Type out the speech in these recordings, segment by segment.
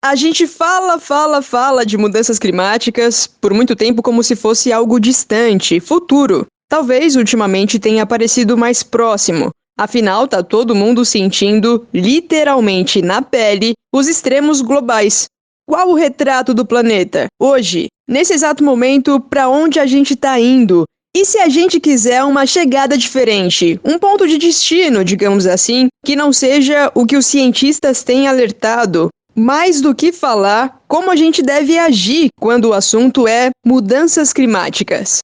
A gente fala de mudanças climáticas por muito tempo como se fosse algo distante, futuro. Talvez ultimamente tenha aparecido mais próximo. Afinal, tá todo mundo sentindo, literalmente na pele, os extremos globais. Qual o retrato do planeta? Hoje, nesse exato momento, para onde a gente tá indo? E se a gente quiser uma chegada diferente, um ponto de destino, digamos assim, que não seja o que os cientistas têm alertado? Mais do que falar, como a gente deve agir quando o assunto é mudanças climáticas.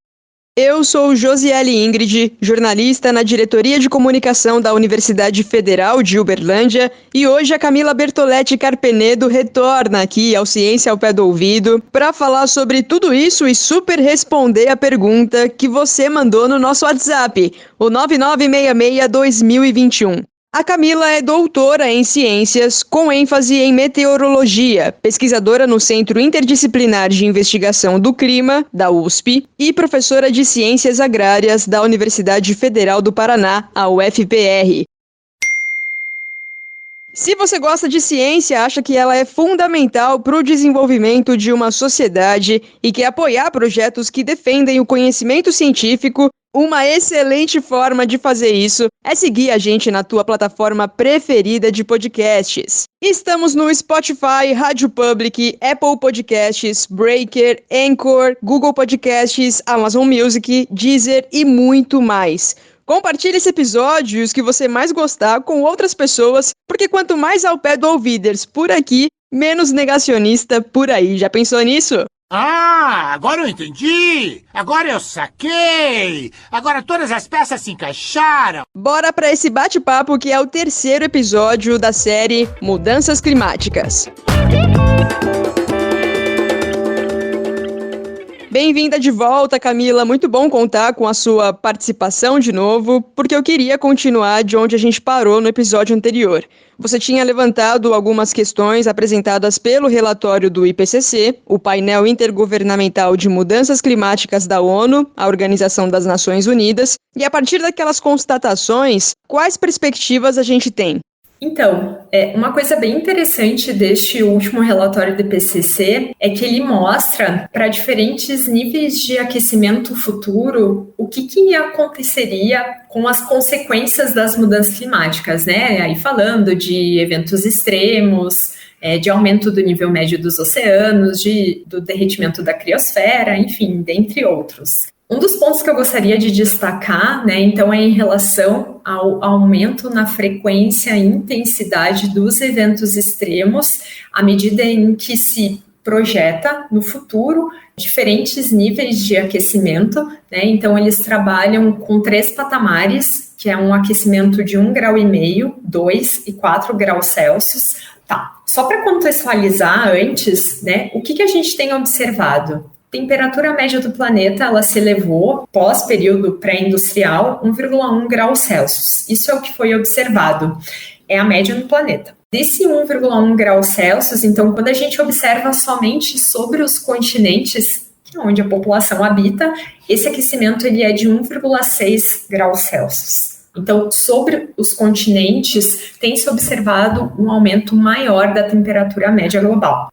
Eu sou Josiele Ingrid, jornalista na Diretoria de Comunicação da Universidade Federal de Uberlândia, e hoje a Camila Bertoletti Carpenedo retorna aqui ao Ciência ao Pé do Ouvido para falar sobre tudo isso e super responder a pergunta que você mandou no nosso WhatsApp, o 9966-2021. A Camila é doutora em ciências, com ênfase em meteorologia, pesquisadora no Centro Interdisciplinar de Investigação do Clima, da USP, e professora de ciências agrárias da Universidade Federal do Paraná, a UFPR. Se você gosta de ciência, acha que ela é fundamental para o desenvolvimento de uma sociedade e quer apoiar projetos que defendem o conhecimento científico, uma excelente forma de fazer isso é seguir a gente na tua plataforma preferida de podcasts. Estamos no Spotify, Rádio Public, Apple Podcasts, Breaker, Anchor, Google Podcasts, Amazon Music, Deezer e muito mais. Compartilhe esse episódio e os que você mais gostar com outras pessoas, porque quanto mais ao pé do ouviders por aqui, menos negacionista por aí. Já pensou nisso? Ah, agora eu entendi! Agora eu saquei! Agora todas as peças se encaixaram! Bora para esse bate-papo que é o terceiro episódio da série Mudanças Climáticas. Bem-vinda de volta, Camila. Muito bom contar com a sua participação de novo, porque eu queria continuar de onde a gente parou no episódio anterior. Você tinha levantado algumas questões apresentadas pelo relatório do IPCC, o painel intergovernamental de mudanças climáticas da ONU, a Organização das Nações Unidas, e a partir daquelas constatações, quais perspectivas a gente tem? Então, uma coisa bem interessante deste último relatório do IPCC é que ele mostra para diferentes níveis de aquecimento futuro o que aconteceria com as consequências das mudanças climáticas, né? Aí falando de eventos extremos, de aumento do nível médio dos oceanos, do derretimento da criosfera, enfim, dentre outros. Um dos pontos que eu gostaria de destacar, né, então, é em relação ao aumento na frequência e intensidade dos eventos extremos, à medida em que se projeta no futuro diferentes níveis de aquecimento, né? Então eles trabalham com 3 patamares, que é um aquecimento de 1,5 grau, 2 e 4 graus Celsius. Tá, só para contextualizar antes, né, o que a gente tem observado? A temperatura média do planeta ela se elevou pós-período pré-industrial 1,1 graus Celsius. Isso é o que foi observado, é a média no planeta. Desse 1,1 graus Celsius, então, quando a gente observa somente sobre os continentes onde a população habita, esse aquecimento ele é de 1,6 graus Celsius. Então, sobre os continentes, tem se observado um aumento maior da temperatura média global.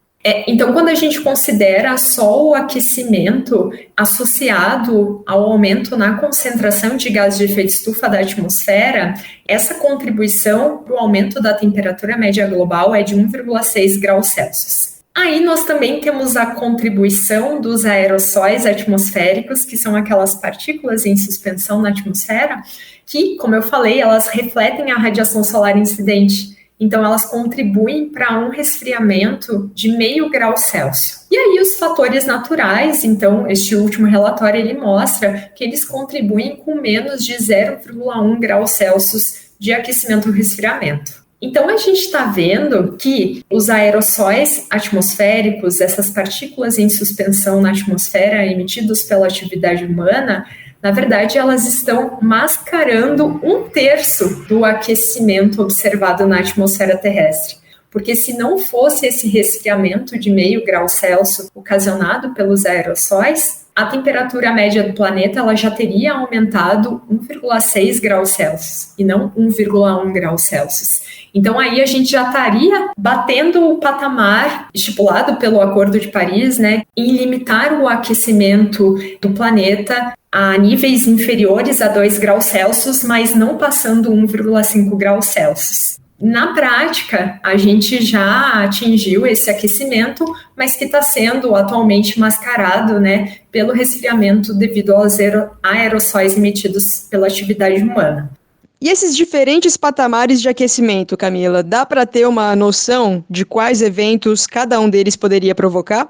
Então, quando a gente considera só o aquecimento associado ao aumento na concentração de gases de efeito estufa da atmosfera, essa contribuição para o aumento da temperatura média global é de 1,6 graus Celsius. Aí nós também temos a contribuição dos aerossóis atmosféricos, que são aquelas partículas em suspensão na atmosfera, que, como eu falei, elas refletem a radiação solar incidente. Então, elas contribuem para um resfriamento de 0,5 grau Celsius. E aí, os fatores naturais, então, este último relatório, ele mostra que eles contribuem com menos de 0,1 grau Celsius de aquecimento e resfriamento. Então, a gente está vendo que os aerossóis atmosféricos, essas partículas em suspensão na atmosfera emitidas pela atividade humana, na verdade, elas estão mascarando 1/3 do aquecimento observado na atmosfera terrestre. porque se não fosse esse resfriamento de 0,5 grau Celsius ocasionado pelos aerossóis, a temperatura média do planeta ela já teria aumentado 1,6 graus Celsius e não 1,1 grau Celsius. Então aí a gente já estaria batendo o patamar estipulado pelo Acordo de Paris, né, em limitar o aquecimento do planeta a níveis inferiores a 2 graus Celsius, mas não passando 1,5 graus Celsius. Na prática, a gente já atingiu esse aquecimento, mas que está sendo atualmente mascarado, né, pelo resfriamento devido aos aerossóis emitidos pela atividade humana. E esses diferentes patamares de aquecimento, Camila, dá para ter uma noção de quais eventos cada um deles poderia provocar?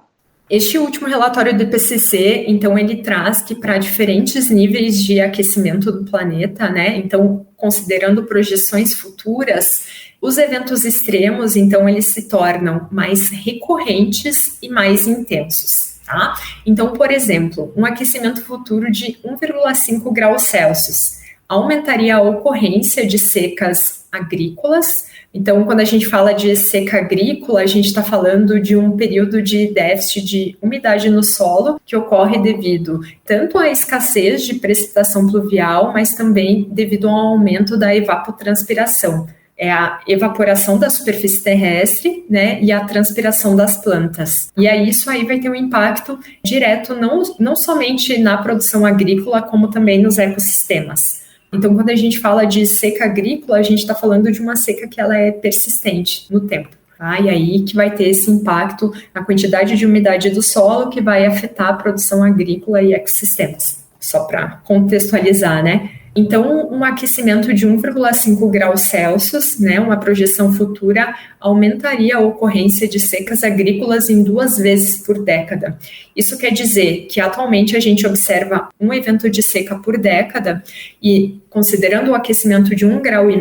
Este último relatório do IPCC, então, ele traz que para diferentes níveis de aquecimento do planeta, né, então, considerando projeções futuras, os eventos extremos, então, eles se tornam mais recorrentes e mais intensos, tá? Então, por exemplo, um aquecimento futuro de 1,5 graus Celsius aumentaria a ocorrência de secas agrícolas. Então, quando a gente fala de seca agrícola, a gente está falando de um período de déficit de umidade no solo que ocorre devido tanto à escassez de precipitação pluvial, mas também devido ao aumento da evapotranspiração. É a evaporação da superfície terrestre, né, e a transpiração das plantas. E aí isso aí vai ter um impacto direto não somente na produção agrícola, como também nos ecossistemas. Então, quando a gente fala de seca agrícola, a gente está falando de uma seca que ela é persistente no tempo. Tá? E aí que vai ter esse impacto na quantidade de umidade do solo que vai afetar a produção agrícola e ecossistemas. Só para contextualizar, né? Então, um aquecimento de 1,5 graus Celsius, né, uma projeção futura, aumentaria a ocorrência de secas agrícolas em 2 vezes por década. Isso quer dizer que atualmente a gente observa um evento de seca por década e, considerando o aquecimento de 1,5 graus,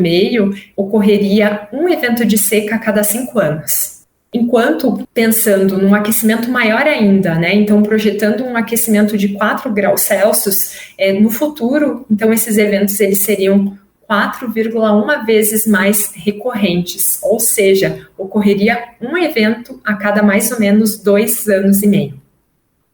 ocorreria um evento de seca a cada 5 anos. Enquanto, pensando num aquecimento maior ainda, né, então projetando um aquecimento de 4 graus Celsius, no futuro, então esses eventos eles seriam 4,1 vezes mais recorrentes, ou seja, ocorreria um evento a cada mais ou menos 2,5 anos.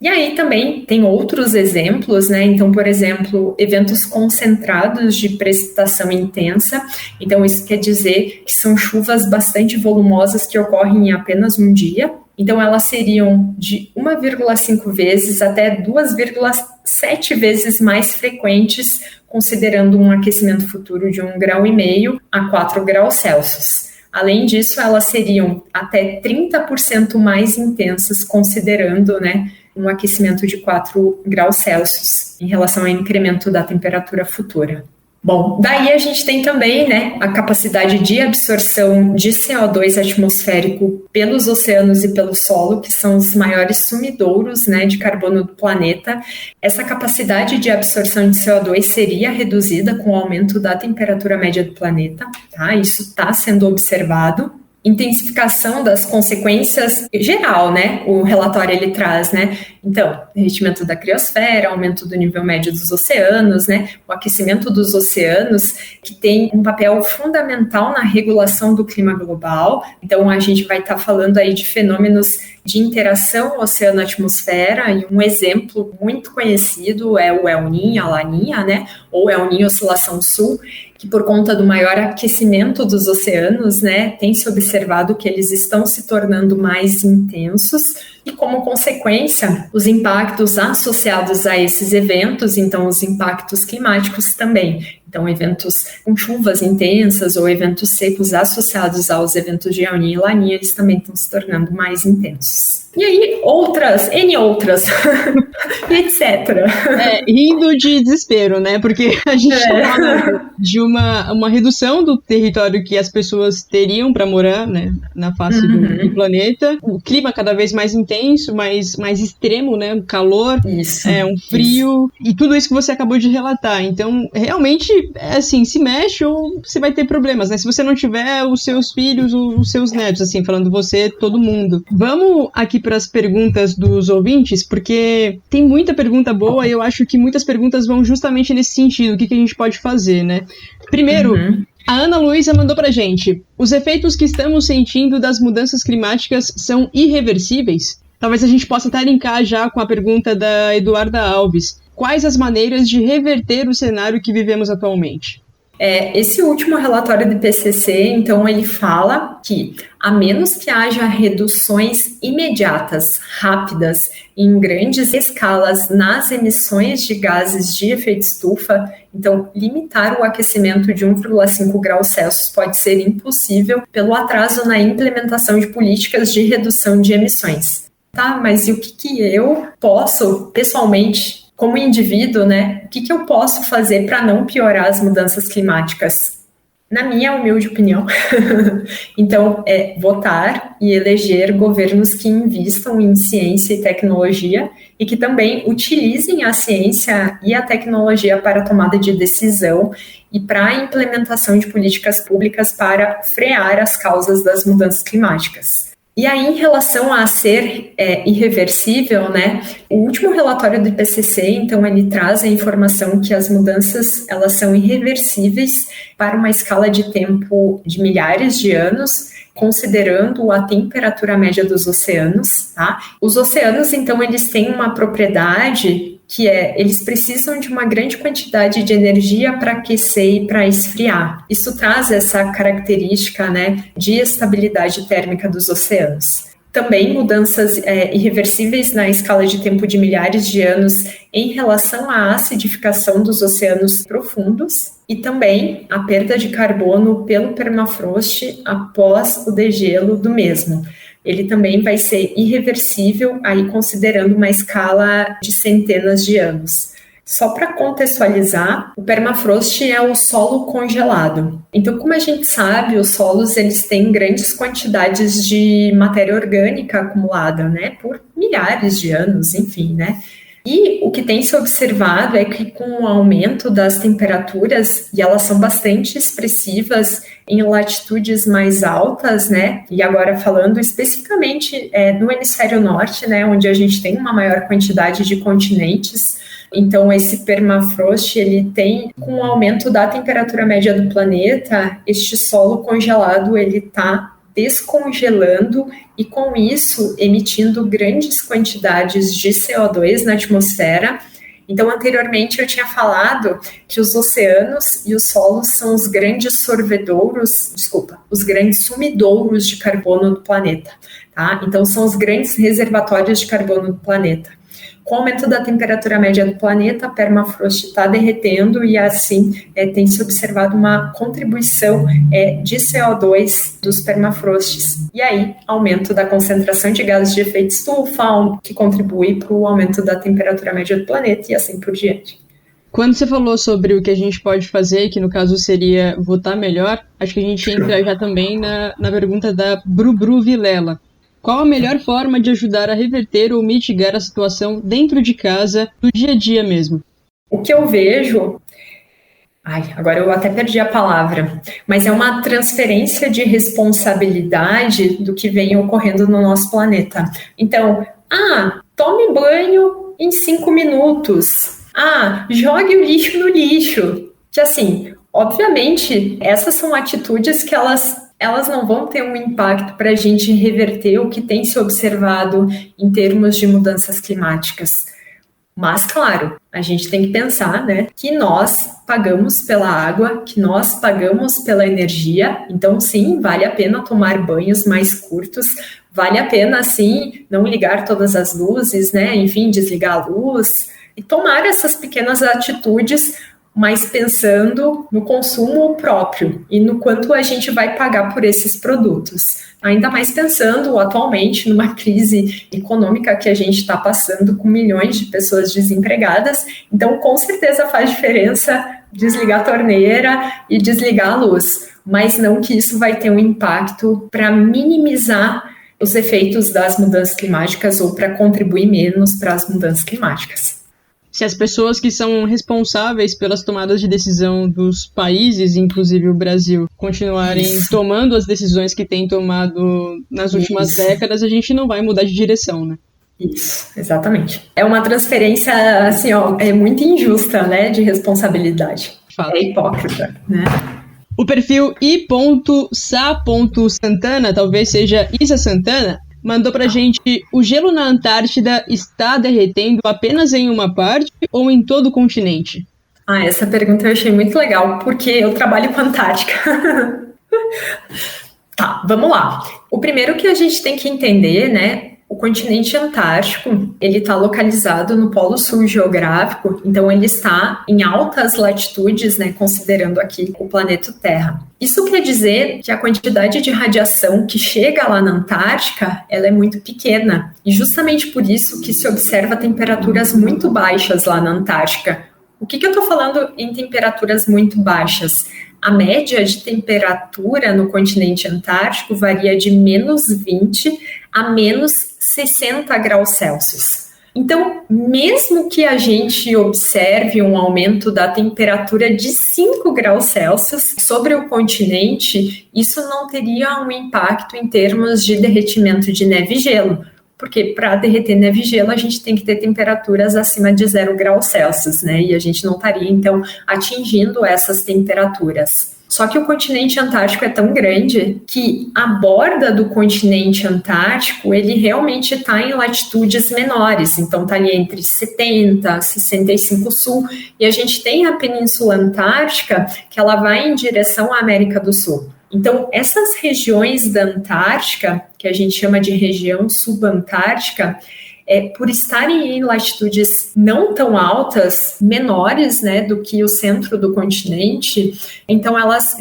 E aí também tem outros exemplos, né? Então, por exemplo, eventos concentrados de precipitação intensa. Então, isso quer dizer que são chuvas bastante volumosas que ocorrem em apenas um dia. Então, elas seriam de 1,5 vezes até 2,7 vezes mais frequentes, considerando um aquecimento futuro de 1,5 graus a 4 graus Celsius. Além disso, elas seriam até 30% mais intensas, considerando, né, um aquecimento de 4 graus Celsius em relação ao incremento da temperatura futura. Bom, daí a gente tem também, né, a capacidade de absorção de CO2 atmosférico pelos oceanos e pelo solo, que são os maiores sumidouros, né, de carbono do planeta. Essa capacidade de absorção de CO2 seria reduzida com o aumento da temperatura média do planeta, tá? Isso está sendo observado. Intensificação das consequências geral, né? O relatório ele traz, né? Então, derretimento da criosfera, aumento do nível médio dos oceanos, né? O aquecimento dos oceanos, que tem um papel fundamental na regulação do clima global. Então, a gente vai estar falando aí de fenômenos de interação oceano-atmosfera, e um exemplo muito conhecido é o El Niño, a Laninha, né? Ou El Niño Oscilação Sul, que por conta do maior aquecimento dos oceanos, né, tem se observado que eles estão se tornando mais intensos e, como consequência, os impactos associados a esses eventos, então os impactos climáticos também. Então, eventos com chuvas intensas ou eventos secos associados aos eventos de El Niño e Laninha, eles também estão se tornando mais intensos. E aí, N outras, e etc. Rindo de desespero, né? Porque a gente está falando de uma redução do território que as pessoas teriam para morar, né, na face do planeta. O clima cada vez mais intenso, mais extremo, né? Um calor, um frio, e tudo isso que você acabou de relatar. Então, realmente, assim, se mexe ou você vai ter problemas, né? Se você não tiver os seus filhos, os seus netos, assim, falando você, todo mundo. Vamos aqui para as perguntas dos ouvintes, porque tem muita pergunta boa e eu acho que muitas perguntas vão justamente nesse sentido. O que a gente pode fazer, né? Primeiro, A Ana Luísa mandou pra gente: os efeitos que estamos sentindo das mudanças climáticas são irreversíveis? Talvez a gente possa até linkar já com a pergunta da Eduarda Alves. Quais as maneiras de reverter o cenário que vivemos atualmente? Esse último relatório do IPCC, então, ele fala que, a menos que haja reduções imediatas, rápidas, em grandes escalas nas emissões de gases de efeito estufa, então, limitar o aquecimento de 1,5 graus Celsius pode ser impossível pelo atraso na implementação de políticas de redução de emissões. Tá, mas e o que eu posso, pessoalmente, como indivíduo, né, o que eu posso fazer para não piorar as mudanças climáticas? Na minha humilde opinião, então, votar e eleger governos que invistam em ciência e tecnologia e que também utilizem a ciência e a tecnologia para a tomada de decisão e para a implementação de políticas públicas para frear as causas das mudanças climáticas. E aí, em relação a ser irreversível, né, o último relatório do IPCC, então, ele traz a informação que as mudanças, elas são irreversíveis para uma escala de tempo de milhares de anos, considerando a temperatura média dos oceanos, tá? Os oceanos, então, eles têm uma propriedade que eles precisam de uma grande quantidade de energia para aquecer e para esfriar. Isso traz essa característica, né, de estabilidade térmica dos oceanos. Também mudanças irreversíveis na escala de tempo de milhares de anos em relação à acidificação dos oceanos profundos e também a perda de carbono pelo permafrost após o degelo do mesmo. Ele também vai ser irreversível, aí considerando uma escala de centenas de anos. Só para contextualizar, o permafrost é o solo congelado. Então, como a gente sabe, os solos eles têm grandes quantidades de matéria orgânica acumulada, né, por milhares de anos, enfim, né? E o que tem se observado é que com o aumento das temperaturas, e elas são bastante expressivas em latitudes mais altas, né? E agora falando especificamente no hemisfério norte, né, onde a gente tem uma maior quantidade de continentes. Então, esse permafrost, ele tem, com o aumento da temperatura média do planeta, este solo congelado, ele está descongelando e, com isso, emitindo grandes quantidades de CO2 na atmosfera. Então, anteriormente eu tinha falado que os oceanos e os solos são os grandes os grandes sumidouros de carbono do planeta, tá? Então, são os grandes reservatórios de carbono do planeta. Com o aumento da temperatura média do planeta, a permafrost está derretendo e, assim, tem se observado uma contribuição de CO2 dos permafrosts. E aí, aumento da concentração de gases de efeito estufa, que contribui para o aumento da temperatura média do planeta e assim por diante. Quando você falou sobre o que a gente pode fazer, que no caso seria votar melhor, acho que a gente entra já também na pergunta da Brubru Vilela. Qual a melhor forma de ajudar a reverter ou mitigar a situação dentro de casa, no dia a dia mesmo? O que eu vejo... agora eu até perdi a palavra, mas é uma transferência de responsabilidade do que vem ocorrendo no nosso planeta. Então, tome banho em 5 minutos. Jogue o lixo no lixo. Que assim, obviamente, essas são atitudes que elas não vão ter um impacto para a gente reverter o que tem se observado em termos de mudanças climáticas. Mas, claro, a gente tem que pensar, né, que nós pagamos pela água, que nós pagamos pela energia. Então, sim, vale a pena tomar banhos mais curtos, vale a pena, sim, não ligar todas as luzes, né, enfim, desligar a luz e tomar essas pequenas atitudes, mas pensando no consumo próprio e no quanto a gente vai pagar por esses produtos. Ainda mais pensando atualmente numa crise econômica que a gente está passando com milhões de pessoas desempregadas. Então, com certeza faz diferença desligar a torneira e desligar a luz, mas não que isso vai ter um impacto para minimizar os efeitos das mudanças climáticas ou para contribuir menos para as mudanças climáticas. Se as pessoas que são responsáveis pelas tomadas de decisão dos países, inclusive o Brasil, continuarem tomando as decisões que têm tomado nas últimas décadas, a gente não vai mudar de direção, né? Isso, exatamente. É uma transferência, assim, muito injusta, né, de responsabilidade. É hipócrita, né? O perfil i.sa.santana, talvez seja Isa Santana, mandou pra gente: o gelo na Antártida está derretendo apenas em uma parte ou em todo o continente? Essa pergunta eu achei muito legal, porque eu trabalho com Antártica. Tá, vamos lá. O primeiro que a gente tem que entender, né? O continente antártico, ele está localizado no polo sul geográfico, então ele está em altas latitudes, né, considerando aqui o planeta Terra. Isso quer dizer que a quantidade de radiação que chega lá na Antártica, ela é muito pequena, e justamente por isso que se observa temperaturas muito baixas lá na Antártica. O que eu estou falando em temperaturas muito baixas? A média de temperatura no continente antártico varia de menos 20 a menos 60 graus Celsius. Então, mesmo que a gente observe um aumento da temperatura de 5 graus Celsius sobre o continente, isso não teria um impacto em termos de derretimento de neve e gelo, porque para derreter neve e gelo a gente tem que ter temperaturas acima de 0 graus Celsius, né? E a gente não estaria, então, atingindo essas temperaturas. Só que o continente antártico é tão grande que a borda do continente antártico, ele realmente está em latitudes menores, então está ali entre 70 e 65 sul, e a gente tem a Península Antártica, que ela vai em direção à América do Sul. Então, essas regiões da Antártica, que a gente chama de região subantártica, por estarem em latitudes não tão altas, menores, né, do que o centro do continente, então elas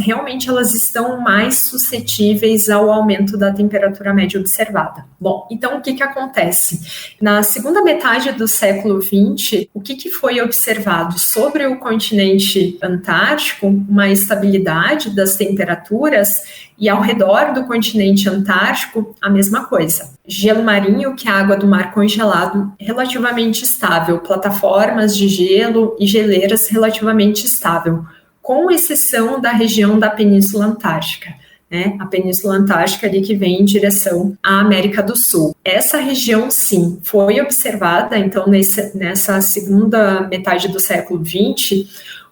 estão mais suscetíveis ao aumento da temperatura média observada. Bom, então o que acontece? Na segunda metade do século XX, o que foi observado sobre o continente antártico? Uma estabilidade das temperaturas, e ao redor do continente antártico, a mesma coisa. Gelo marinho, que é a água do mar congelado, relativamente estável. Plataformas de gelo e geleiras relativamente estável, com exceção da região da Península Antártica, né? A Península Antártica ali que vem em direção à América do Sul. Essa região, sim, foi observada, então, nessa segunda metade do século XX,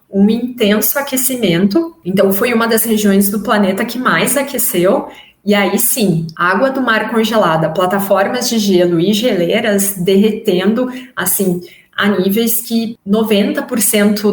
um intenso aquecimento, então foi uma das regiões do planeta que mais aqueceu, e aí sim, água do mar congelada, plataformas de gelo e geleiras derretendo, assim, a níveis que 90%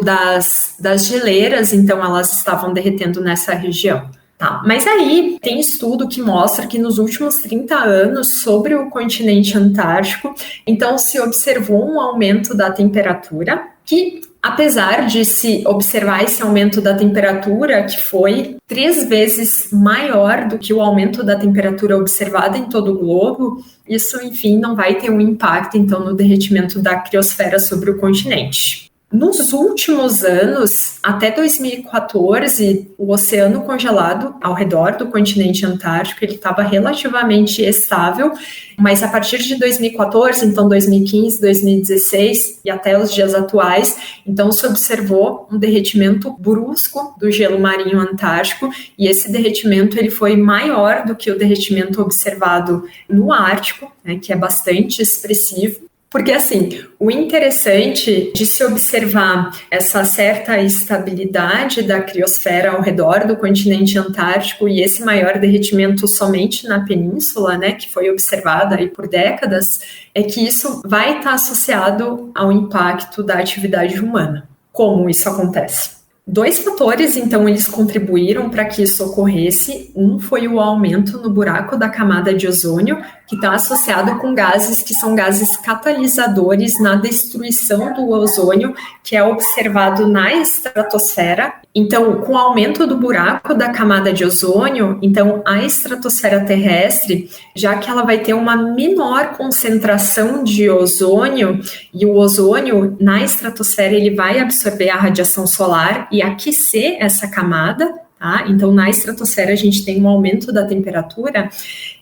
das geleiras, então, elas estavam derretendo nessa região. Tá, mas aí tem estudo que mostra que nos últimos 30 anos, sobre o continente antártico, então se observou um aumento da temperatura, que apesar de se observar esse aumento da temperatura, que foi 3 vezes maior do que o aumento da temperatura observada em todo o globo, isso, enfim, não vai ter um impacto, então, no derretimento da criosfera sobre o continente. Nos últimos anos, até 2014, o oceano congelado ao redor do continente antártico, ele estava relativamente estável, mas a partir de 2014, então 2015, 2016 e até os dias atuais, então se observou um derretimento brusco do gelo marinho antártico, e esse derretimento ele foi maior do que o derretimento observado no Ártico, né, que é bastante expressivo. Porque, assim, o interessante de se observar essa certa estabilidade da criosfera ao redor do continente antártico e esse maior derretimento somente na península, né, que foi observada aí por décadas, é que isso vai estar associado ao impacto da atividade humana. Como isso acontece? 2 fatores, então, eles contribuíram para que isso ocorresse. Um foi o aumento no buraco da camada de ozônio, que está associado com gases que são gases catalisadores na destruição do ozônio, que é observado na estratosfera. Então, com o aumento do buraco da camada de ozônio, então a estratosfera terrestre, já que ela vai ter uma menor concentração de ozônio, e o ozônio na estratosfera ele vai absorver a radiação solar e aquecer essa camada, tá? Então, na estratosfera a gente tem um aumento da temperatura.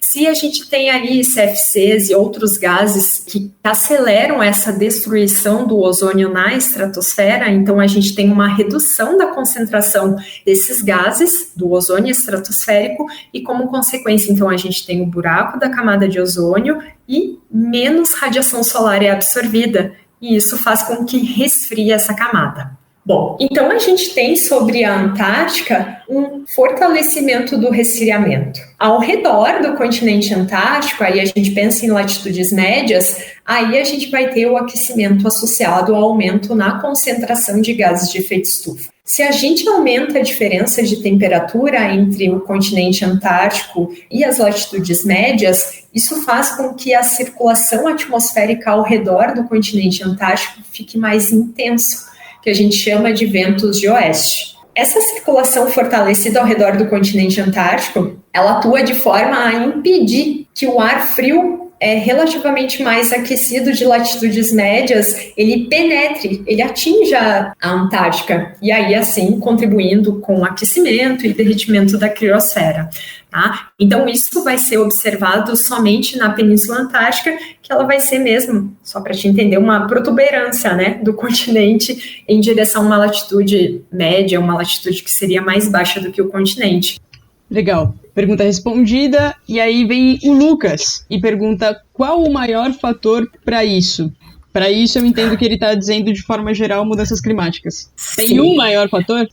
Se a gente tem ali CFCs e outros gases que aceleram essa destruição do ozônio na estratosfera, então a gente tem uma redução da concentração desses gases, do ozônio estratosférico, e como consequência, então a gente tem o buraco da camada de ozônio e menos radiação solar é absorvida, e isso faz com que resfrie essa camada. Bom, então a gente tem sobre a Antártica um fortalecimento do resfriamento. Ao redor do continente antártico, aí a gente pensa em latitudes médias, aí a gente vai ter o aquecimento associado ao aumento na concentração de gases de efeito estufa. Se a gente aumenta a diferença de temperatura entre o continente antártico e as latitudes médias, isso faz com que a circulação atmosférica ao redor do continente antártico fique mais intensa, que a gente chama de ventos de oeste. Essa circulação fortalecida ao redor do continente antártico, ela atua de forma a impedir que o ar frio relativamente mais aquecido de latitudes médias, ele penetre, ele atinja a Antártica, e aí assim contribuindo com o aquecimento e derretimento da criosfera. Tá? Então isso vai ser observado somente na Península Antártica, que ela vai ser mesmo, só para te entender, uma protuberância, né, do continente em direção a uma latitude média, uma latitude que seria mais baixa do que o continente. Legal. Pergunta respondida. E aí vem o Lucas e pergunta qual o maior fator para isso? Para isso eu entendo que ele está dizendo de forma geral mudanças climáticas. Tem Sim. um maior fator?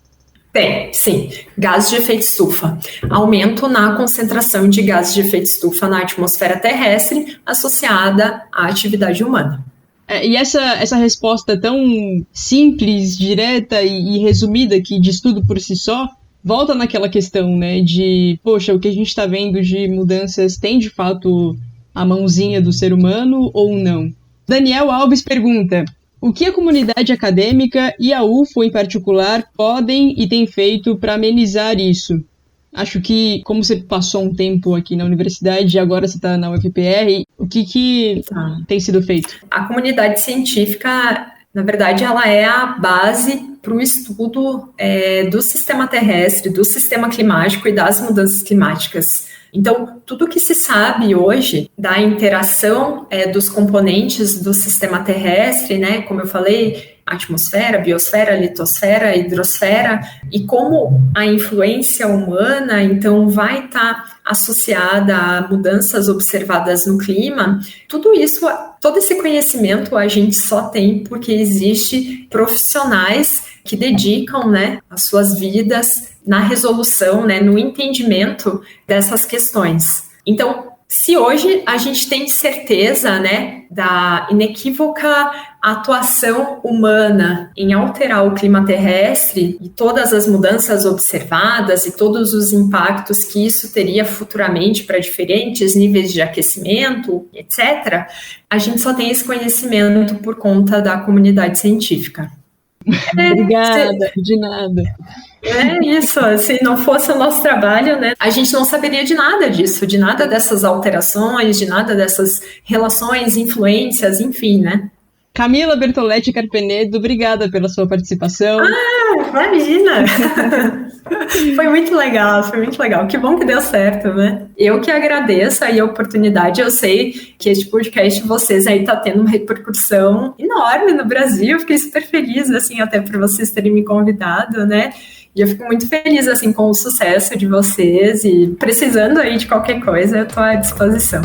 Tem, sim. Gases de efeito estufa. Aumento na concentração de gases de efeito estufa na atmosfera terrestre associada à atividade humana. E essa resposta tão simples, direta e resumida que diz tudo por si só, volta naquela questão, né, de, poxa, o que a gente está vendo de mudanças tem de fato a mãozinha do ser humano ou não? Daniel Alves pergunta, o que a comunidade acadêmica e a UFO em particular podem e têm feito para amenizar isso? Acho que, como você passou um tempo aqui na universidade e agora você está na UFPR, o que tem sido feito? A comunidade científica, na verdade, ela é a base para o estudo do sistema terrestre, do sistema climático e das mudanças climáticas. Então, tudo que se sabe hoje da interação dos componentes do sistema terrestre, né, como eu falei, atmosfera, biosfera, litosfera, hidrosfera, e como a influência humana, então, vai estar associada a mudanças observadas no clima, tudo isso, todo esse conhecimento a gente só tem porque existe profissionais que dedicam, né, as suas vidas na resolução, né, no entendimento dessas questões. Então, se hoje a gente tem certeza, né, da inequívoca atuação humana em alterar o clima terrestre e todas as mudanças observadas e todos os impactos que isso teria futuramente para diferentes níveis de aquecimento, etc., a gente só tem esse conhecimento por conta da comunidade científica. Obrigada, de nada. É isso, se não fosse o nosso trabalho, né, a gente não saberia de nada disso, de nada dessas alterações, de nada dessas relações, influências, enfim, né. Camila Bertoletti Carpenedo, obrigada pela sua participação. Imagina! Foi muito legal. Que bom que deu certo, né? Eu que agradeço aí a oportunidade. Eu sei que esse podcast de vocês aí tá tendo uma repercussão enorme no Brasil. Fiquei super feliz, assim, até por vocês terem me convidado, né? E eu fico muito feliz, assim, com o sucesso de vocês e precisando aí de qualquer coisa, eu tô à disposição.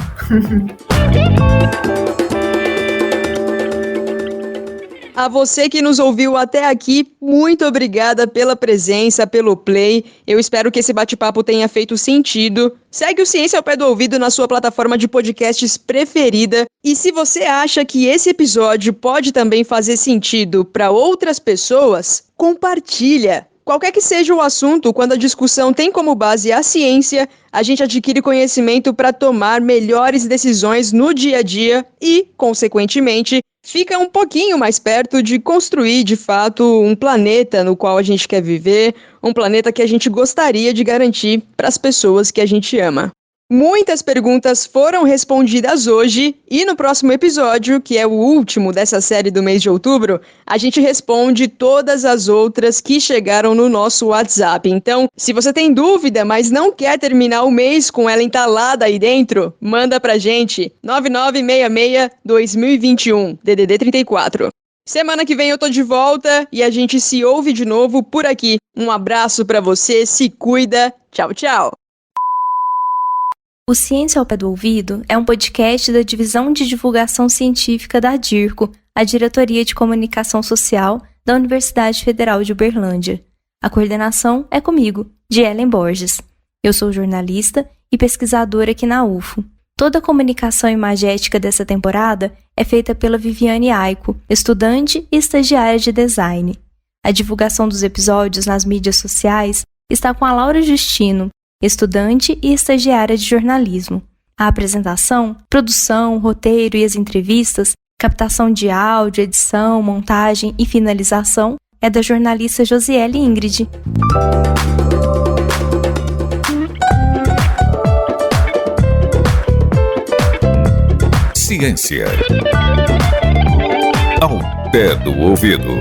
A você que nos ouviu até aqui, muito obrigada pela presença, pelo play. Eu espero que esse bate-papo tenha feito sentido. Segue o Ciência ao Pé do Ouvido na sua plataforma de podcasts preferida. E se você acha que esse episódio pode também fazer sentido para outras pessoas, compartilha. Qualquer que seja o assunto, quando a discussão tem como base a ciência, a gente adquire conhecimento para tomar melhores decisões no dia a dia e, consequentemente, fica um pouquinho mais perto de construir, de fato, um planeta no qual a gente quer viver, um planeta que a gente gostaria de garantir para as pessoas que a gente ama. Muitas perguntas foram respondidas hoje e no próximo episódio, que é o último dessa série do mês de outubro, a gente responde todas as outras que chegaram no nosso WhatsApp. Então, se você tem dúvida, mas não quer terminar o mês com ela entalada aí dentro, manda pra gente 9966-2021, DDD 34. Semana que vem eu tô de volta e a gente se ouve de novo por aqui. Um abraço pra você, se cuida, tchau, tchau! O Ciência ao Pé do Ouvido é um podcast da Divisão de Divulgação Científica da DIRCO, a Diretoria de Comunicação Social da Universidade Federal de Uberlândia. A coordenação é comigo, de Ellen Borges. Eu sou jornalista e pesquisadora aqui na UFO. Toda a comunicação imagética dessa temporada é feita pela Viviane Aiko, estudante e estagiária de design. A divulgação dos episódios nas mídias sociais está com a Laura Justino, estudante e estagiária de jornalismo. A apresentação, produção, roteiro e as entrevistas, captação de áudio, edição, montagem e finalização é da jornalista Josiele Ingrid. Ciência ao pé do ouvido.